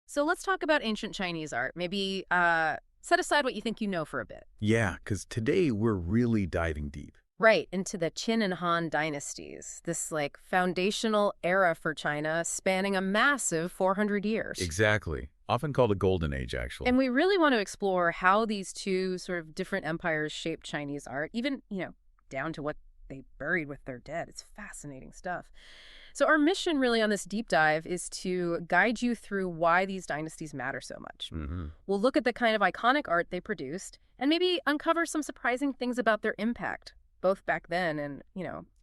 So let's talk about ancient Chinese art. Maybe set aside what you think you know for a bit. Yeah, because today we're really diving deep. Right, into the Qin and Han dynasties, this like foundational era for China spanning a massive 400 years. Exactly. Often called a golden age, actually. And we really want to explore how these two sort of different empires shaped Chinese art, even, down to what they buried with their dead. It's fascinating stuff. So our mission really on this deep dive is to guide you through why these dynasties matter so much. We'll look at the kind of iconic art they produced and maybe uncover some surprising things about their impact, both back then and,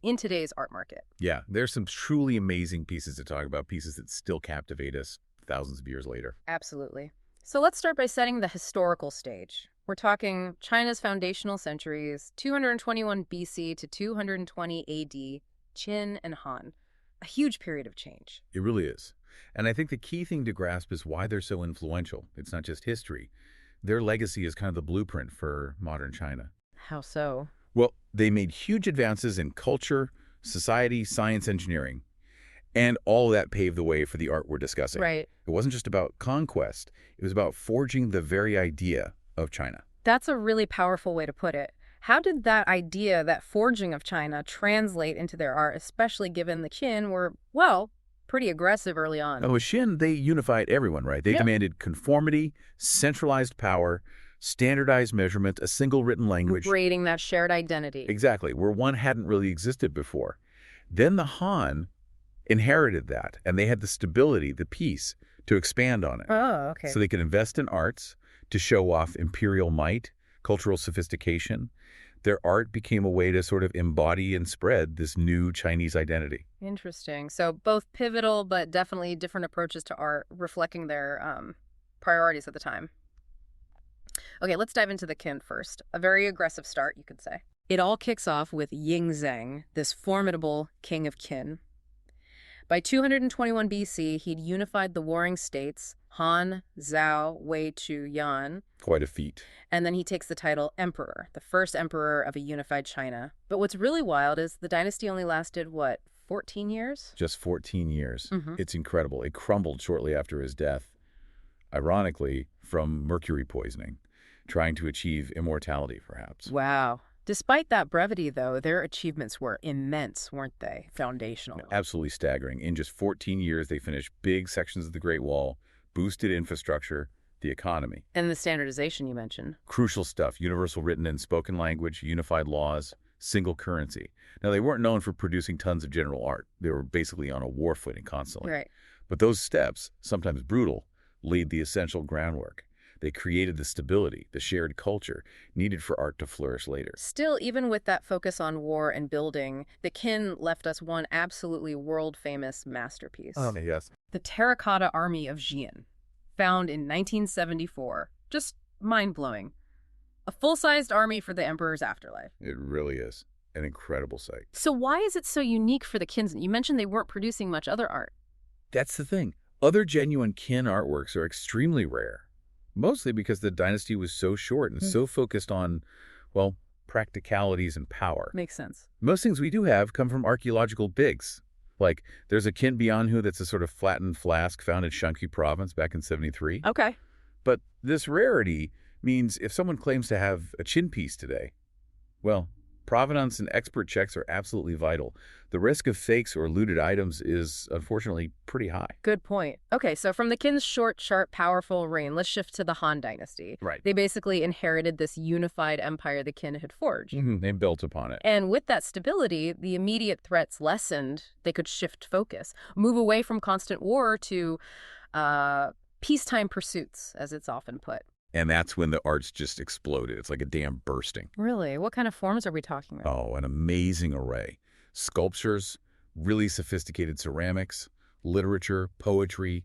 in today's art market. Yeah, there's some truly amazing pieces to talk about, pieces that still captivate us thousands of years later. Absolutely. So let's start by setting the historical stage. We're talking China's foundational centuries, 221 BC to 220 AD, Qin and Han. A huge period of change. It really is. And I think the key thing to grasp is why they're so influential. It's not just history. Their legacy is kind of the blueprint for modern China. How so? Well, they made huge advances in culture, society, science, engineering. And all of that paved the way for the art we're discussing. Right. It wasn't just about conquest. It was about forging the very idea of China. That's a really powerful way to put it. How did that idea, that forging of China, translate into their art, especially given the Qin were, well, pretty aggressive early on? With Qin, they unified everyone, right? They demanded conformity, centralized power, standardized measurement, a single written language. Creating that shared identity. Exactly, where one hadn't really existed before. Then the Han inherited that, and they had the stability, the peace, to expand on it. Oh, okay. So they could invest in arts to show off imperial might, cultural sophistication. Their art became a way to sort of embody and spread this new Chinese identity. Interesting. So both pivotal, but definitely different approaches to art, reflecting their priorities at the time. Okay, let's dive into the Qin first. A very aggressive start, you could say. It all kicks off with Yingzheng, this formidable king of Qin. By 221 BC, he'd unified the warring states, Han, Zhao, Wei, Chu, Yan. Quite a feat. And then he takes the title emperor, the first emperor of a unified China. But what's really wild is the dynasty only lasted, 14 years? Just 14 years. It's incredible. It crumbled shortly after his death, ironically, from mercury poisoning, trying to achieve immortality, perhaps. Wow. Despite that brevity, though, their achievements were immense, weren't they? Foundational. Absolutely staggering. In just 14 years, they finished big sections of the Great Wall, boosted infrastructure, the economy. And the standardization you mentioned. Crucial stuff. Universal written and spoken language, unified laws, single currency. Now, they weren't known for producing tons of general art. They were basically on a war footing constantly. Right. But those steps, sometimes brutal, laid the essential groundwork. They created the stability, the shared culture needed for art to flourish later. Still, even with that focus on war and building, the Qin left us one absolutely world-famous masterpiece. Yes. The Terracotta Army of Xian, found in 1974. Just mind-blowing. A full-sized army for the emperor's afterlife. It really is an incredible sight. So why is it so unique for the Qins? You mentioned they weren't producing much other art. That's the thing. Other genuine Qin artworks are extremely rare. Mostly because the dynasty was so short and so focused on, practicalities and power. Makes sense. Most things we do have come from archaeological digs. Like, there's a Qin Bianhu that's a sort of flattened flask found in Shanxi province back in 73. Okay. But this rarity means if someone claims to have a Qin piece today, provenance and expert checks are absolutely vital. The risk of fakes or looted items is, unfortunately, pretty high. Good point. Okay, so from the Qin's short, sharp, powerful reign, let's shift to the Han Dynasty. Right. They basically inherited this unified empire the Qin had forged. They built upon it. And with that stability, the immediate threats lessened. They could shift focus, move away from constant war to peacetime pursuits, as it's often put. And that's when the arts just exploded. It's like a dam bursting. Really? What kind of forms are we talking about? Oh, an amazing array. Sculptures, really sophisticated ceramics, literature, poetry,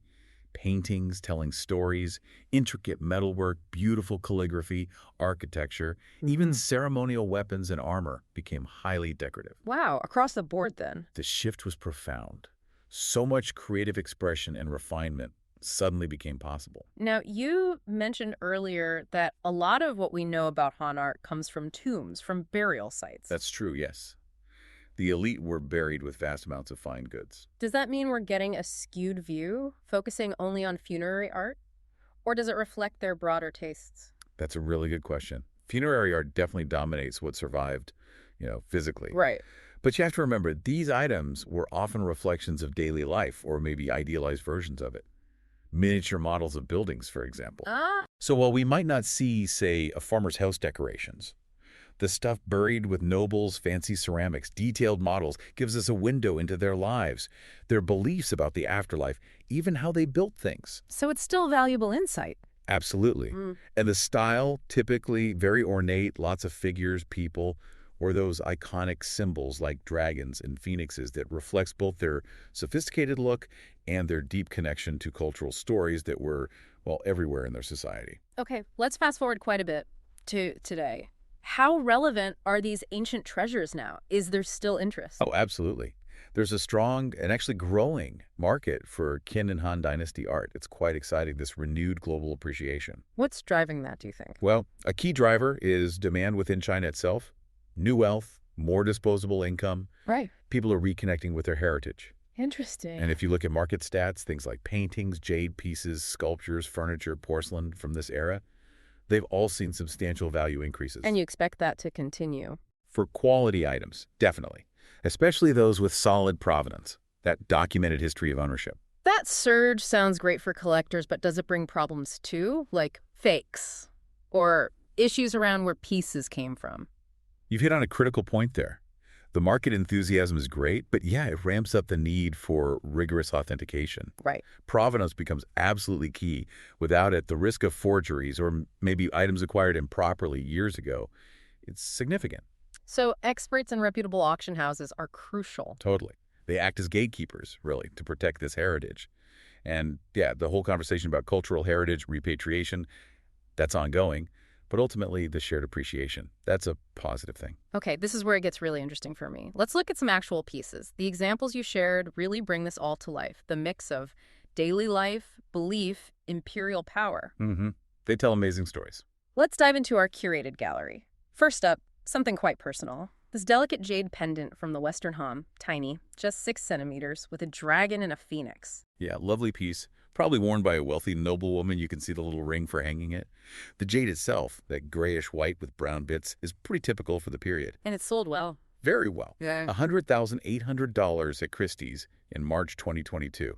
paintings telling stories, intricate metalwork, beautiful calligraphy, architecture, even ceremonial weapons and armor became highly decorative. Wow, across the board then. The shift was profound. So much creative expression and refinement suddenly became possible. Now, you mentioned earlier that a lot of what we know about Han art comes from tombs, from burial sites. That's true, yes. The elite were buried with vast amounts of fine goods. Does that mean we're getting a skewed view, focusing only on funerary art? Or does it reflect their broader tastes? That's a really good question. Funerary art definitely dominates what survived, physically. Right. But you have to remember, these items were often reflections of daily life or maybe idealized versions of it. Miniature models of buildings, for example. Ah, So while we might not see, say, a farmer's house decorations, the stuff buried with nobles, fancy ceramics, detailed models gives us a window into their lives, their beliefs about the afterlife, even how they built things. so it's still valuable insight. Absolutely. Mm. And the style, typically very ornate, lots of figures, people, or those iconic symbols like dragons and phoenixes that reflects both their sophisticated look and their deep connection to cultural stories that were, well, everywhere in their society. Okay, let's fast forward quite a bit to today. How relevant are these ancient treasures now? Is there still interest? Oh, absolutely. There's a strong and actually growing market for Qin and Han dynasty art. It's quite exciting, this renewed global appreciation. What's driving that, do you think? Well, a key driver is demand within China itself, new wealth, more disposable income. Right. People are reconnecting with their heritage. Interesting. And if you look at market stats, things like paintings, jade pieces, sculptures, furniture, porcelain from this era, they've all seen substantial value increases. And you expect that to continue? For quality items, definitely. Especially those with solid provenance, that documented history of ownership. That surge sounds great for collectors, but does it bring problems too? Like fakes or issues around where pieces came from? You've hit on a critical point there. The market enthusiasm is great, but yeah, it ramps up the need for rigorous authentication. Right. Provenance becomes absolutely key. Without it, the risk of forgeries or maybe items acquired improperly years ago, it's significant. So experts and reputable auction houses are crucial. Totally. They act as gatekeepers, really, to protect this heritage. And yeah, the whole conversation about cultural heritage, repatriation, that's ongoing. But ultimately, the shared appreciation, that's a positive thing. Okay, this is where it gets really interesting for me. Let's look at some actual pieces. The examples you shared really bring this all to life. The mix of daily life, belief, imperial power. They tell amazing stories. Let's dive into our curated gallery. First up, something quite personal. This delicate jade pendant from the Western Han, tiny, just 6 centimeters, with a dragon and a phoenix. Yeah, lovely piece. Probably worn by a wealthy noblewoman. You can see the little ring for hanging it. The jade itself, that grayish white with brown bits, is pretty typical for the period. And it sold well. Very well. Yeah. $100,800 at Christie's in March 2022.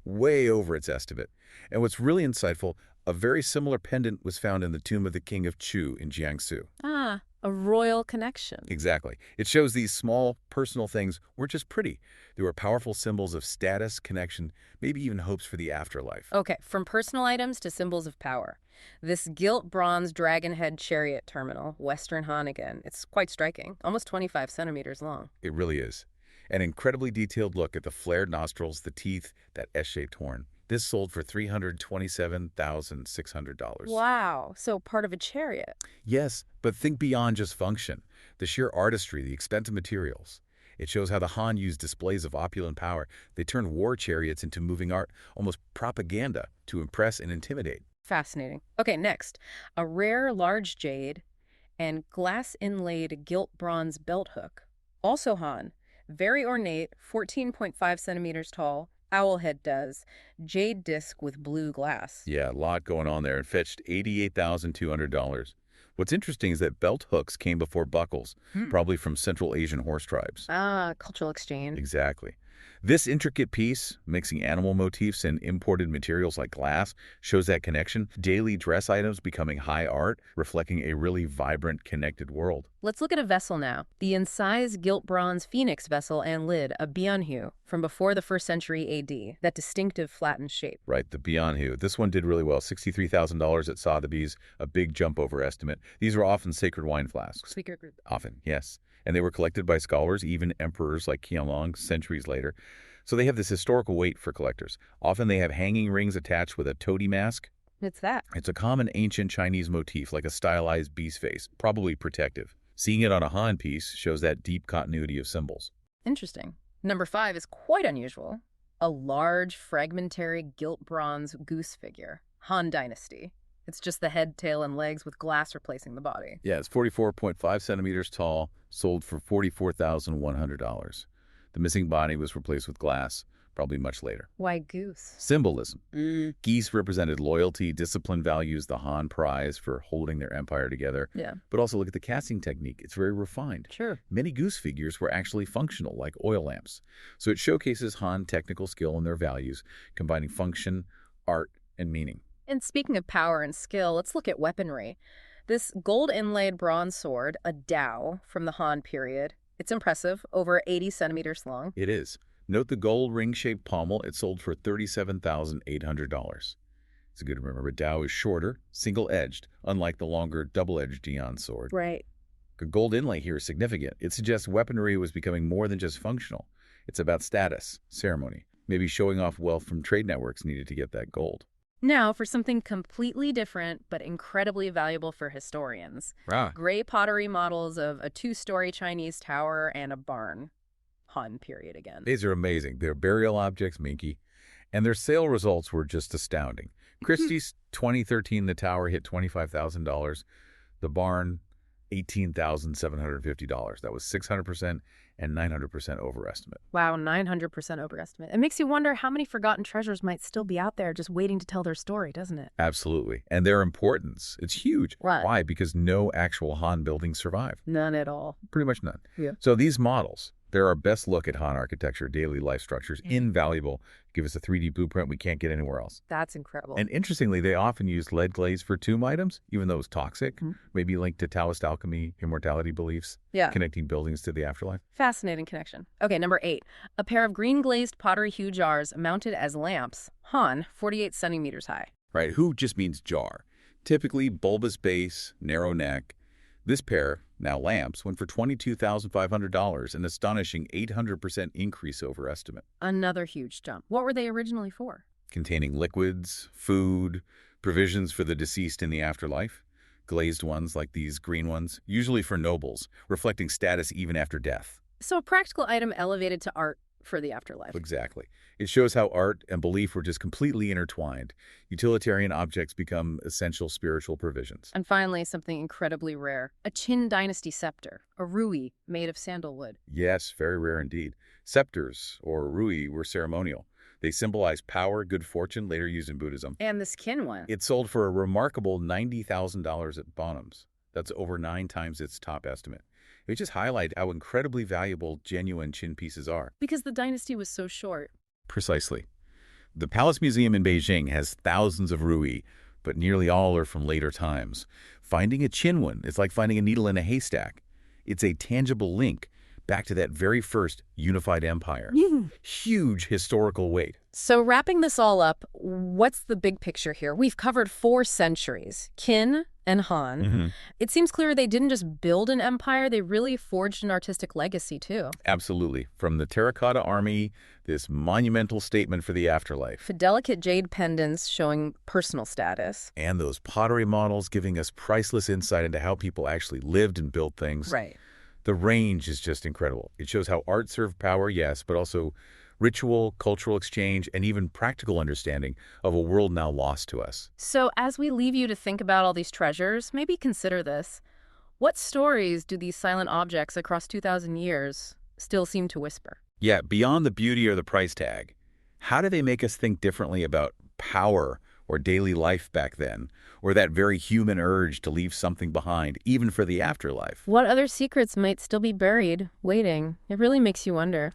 Way over its estimate. And what's really insightful, a very similar pendant was found in the tomb of the king of Chu in Jiangsu. Ah, a royal connection. Exactly. It shows these small, personal things weren't just pretty. They were powerful symbols of status, connection, maybe even hopes for the afterlife. Okay, from personal items to symbols of power. This gilt bronze dragon head chariot terminal, Western Han again. It's quite striking, almost 25 centimeters long. It really is. An incredibly detailed look at the flared nostrils, the teeth, that S-shaped horn. This sold for $327,600. Wow, so part of a chariot. Yes, but think beyond just function. The sheer artistry, the expensive materials. It shows how the Han used displays of opulent power. They turned war chariots into moving art, almost propaganda, to impress and intimidate. Fascinating. Okay, next. A rare large jade and glass-inlaid gilt bronze belt hook. Also Han. Very ornate, 14.5 centimeters tall. Owl head does. Jade disc with blue glass. Yeah, a lot going on there. It fetched $88,200. What's interesting is that belt hooks came before buckles, probably from Central Asian horse tribes. Ah, cultural exchange. Exactly. This intricate piece, mixing animal motifs and imported materials like glass, shows that connection. Daily dress items becoming high art, reflecting a really vibrant, connected world. Let's look at a vessel now. The incised gilt bronze phoenix vessel and lid, a bianhu, from before the 1st century AD, that distinctive flattened shape. Right, the bianhu. This one did really well. $63,000 at Sotheby's, a big jump over estimate. These were often sacred wine flasks. Speaker group. Often, yes. And they were collected by scholars, even emperors like Qianlong, centuries later. So they have this historical weight for collectors. Often they have hanging rings attached with a toady mask. It's that. It's a common ancient Chinese motif, like a stylized beast face, probably protective. Seeing it on a Han piece shows that deep continuity of symbols. Interesting. Number 5 is quite unusual. A large, fragmentary gilt bronze goose figure. Han Dynasty. It's just the head, tail, and legs with glass replacing the body. Yeah, it's 44.5 centimeters tall, sold for $44,100. The missing body was replaced with glass, probably much later. Why goose? Symbolism. Geese represented loyalty, discipline values, the Han prize for holding their empire together. Yeah. But also look at the casting technique. It's very refined. Sure. Many goose figures were actually functional, like oil lamps. So it showcases Han technical skill and their values, combining function, art, and meaning. And speaking of power and skill, let's look at weaponry. This gold-inlaid bronze sword, a Dao from the Han period. It's impressive, over 80 centimeters long. It is. Note the gold ring-shaped pommel. It sold for $37,800. It's good to remember. Dao is shorter, single-edged, unlike the longer double-edged Jian sword. Right. The gold inlay here is significant. It suggests weaponry was becoming more than just functional. It's about status, ceremony, maybe showing off wealth from trade networks needed to get that gold. Now, for something completely different but incredibly valuable for historians. Gray pottery models of a two-story Chinese tower and a barn. Han period again. These are amazing. They're burial objects, Minky. And their sale results were just astounding. Christie's 2013, the tower hit $25,000. The barn, $18,750. That was 600% and 900% overestimate. Wow, 900% overestimate. It makes you wonder how many forgotten treasures might still be out there just waiting to tell their story, doesn't it? Absolutely. And their importance, it's huge. Right. Why? Because no actual Han buildings survived. None at all. Pretty much none. Yeah. So these models, they're our best look at Han architecture, daily life structures, invaluable. Give us a 3D blueprint we can't get anywhere else. That's incredible. And interestingly, they often use lead glaze for tomb items, even though it's toxic, maybe linked to Taoist alchemy, immortality beliefs, connecting buildings to the afterlife. Fascinating connection. Okay, number 8. A pair of green glazed pottery hue jars mounted as lamps. Han, 48 centimeters high. Right, hue just means jar. Typically bulbous base, narrow neck. This pair, now lamps, went for $22,500, an astonishing 800% increase over estimate. Another huge jump. What were they originally for? Containing liquids, food, provisions for the deceased in the afterlife. Glazed ones like these green ones, usually for nobles, reflecting status even after death. So a practical item elevated to art for the afterlife. Exactly. It shows how art and belief were just completely intertwined. Utilitarian objects become essential spiritual provisions. And finally, something incredibly rare. A Qin dynasty scepter, a rui made of sandalwood. Yes, very rare indeed. Scepters, or rui, were ceremonial. They symbolize power, good fortune, later used in Buddhism. And this Qin one. It sold for a remarkable $90,000 at Bonhams. That's over 9 times its top estimate. It just highlights how incredibly valuable genuine Qin pieces are. Because the dynasty was so short. Precisely. The Palace Museum in Beijing has thousands of rui, but nearly all are from later times. Finding a Qin one is like finding a needle in a haystack. It's a tangible link back to that very first unified empire. Huge historical weight. So wrapping this all up, what's the big picture here? We've covered 4 centuries, Qin and Han. It seems clear they didn't just build an empire, they really forged an artistic legacy too. Absolutely. From the terracotta army, this monumental statement for the afterlife. To delicate jade pendants showing personal status. And those pottery models giving us priceless insight into how people actually lived and built things. Right. The range is just incredible. It shows how art served power, yes, but also ritual, cultural exchange, and even practical understanding of a world now lost to us. So as we leave you to think about all these treasures, maybe consider this. What stories do these silent objects across 2,000 years still seem to whisper? Yeah, beyond the beauty or the price tag, how do they make us think differently about power or daily life back then, or that very human urge to leave something behind, even for the afterlife? What other secrets might still be buried, waiting? It really makes you wonder.